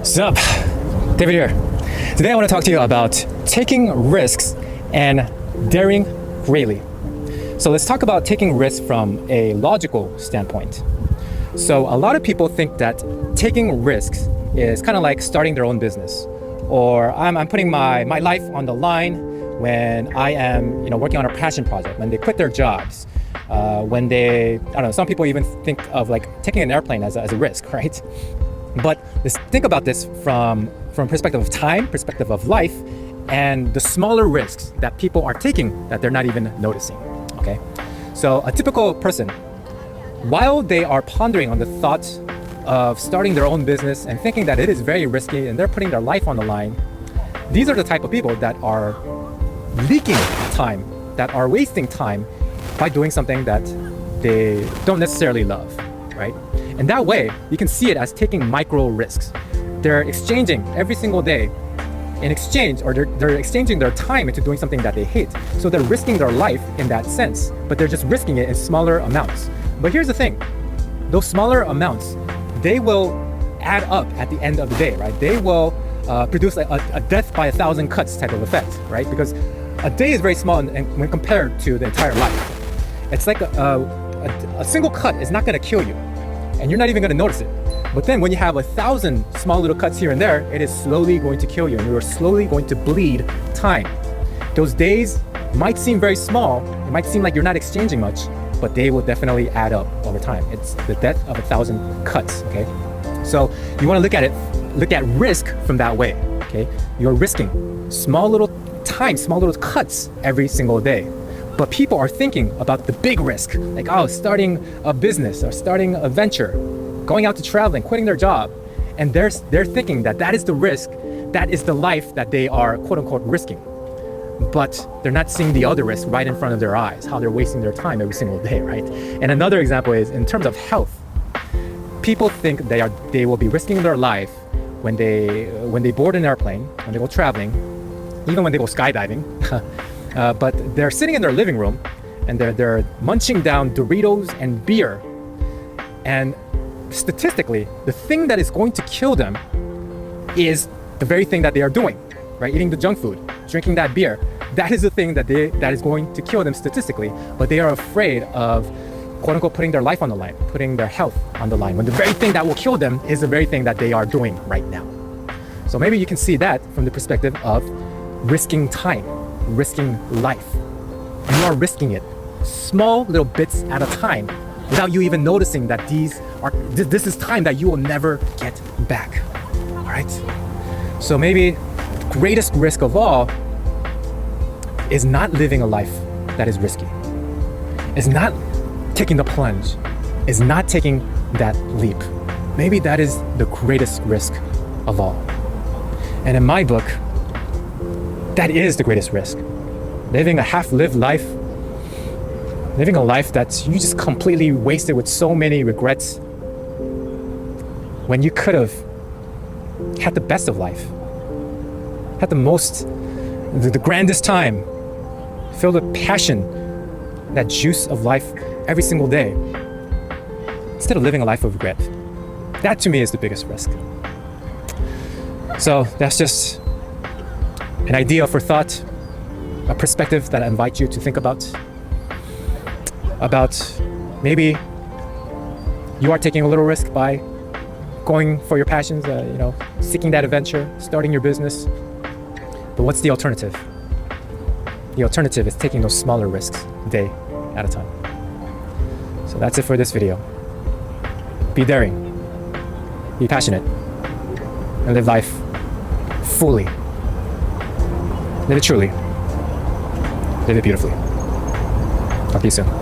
Sup? David here. Today I want to talk to you about taking risks and daring greatly. So let's talk about taking risks from a logical standpoint. So a lot of people think that taking risks is kind of like starting their own business, or I'm putting my life on the line when I am working on a passion project, when they quit their jobs, when they, I don't know, some people even think of like taking an airplane as a risk, right? But let's think about this from perspective of time, perspective of life, and the smaller risks that people are taking that they're not even noticing, okay? So a typical person, while they are pondering on the thought of starting their own business and thinking that it is very risky and they're putting their life on the line, these are the type of people that are leaking time, that are wasting time by doing something that they don't necessarily love, right? And that way, you can see it as taking micro risks. They're exchanging every single day in exchange, or they're exchanging their time into doing something that they hate. So they're risking their life in that sense, but they're just risking it in smaller amounts. But here's the thing, those smaller amounts, they will add up at the end of the day, right? They will produce a death by 1,000 cuts type of effect, right? Because a day is very small and when compared to the entire life. It's like a single cut is not gonna kill you, and you're not even gonna notice it. But then when you have 1,000 small little cuts here and there, it is slowly going to kill you, and you are slowly going to bleed time. Those days might seem very small, it might seem like you're not exchanging much, but they will definitely add up over time. It's the death of 1,000 cuts, okay? So you wanna look at risk from that way, okay? You're risking small little time, small little cuts every single day. But people are thinking about the big risk, like, oh, starting a business or starting a venture, going out to traveling, quitting their job. And they're thinking that is the risk, that is the life that they are quote unquote risking. But they're not seeing the other risk right in front of their eyes, how they're wasting their time every single day, right? And another example is in terms of health. People think they will be risking their life when they board an airplane, when they go traveling, even when they go skydiving. But they're sitting in their living room and they're munching down Doritos and beer. And statistically, the thing that is going to kill them is the very thing that they are doing, right? Eating the junk food, drinking that beer. That is the thing that is going to kill them statistically. But they are afraid of, quote unquote, putting their life on the line, putting their health on the line, when the very thing that will kill them is the very thing that they are doing right now. So maybe you can see that from the perspective of risking time, risking life. And you are risking it small little bits at a time without you even noticing that this is time that you will never get back. All right? So maybe the greatest risk of all is not living a life that is risky. Is not taking the plunge. Is not taking that leap. Maybe that is the greatest risk of all. And in my book, that is the greatest risk. Living a half-lived life, living a life that you just completely wasted with so many regrets, when you could have had the best of life, had the grandest time, filled with passion, that juice of life every single day, instead of living a life of regret. That to me is the biggest risk. So that's just an idea for thought, a perspective that I invite you to think about maybe you are taking a little risk by going for your passions, seeking that adventure, starting your business. But what's the alternative? The alternative is taking those smaller risks day at a time. So that's it for this video. Be daring, be passionate, and live life fully. Live it truly. Live it beautifully. Talk to you soon.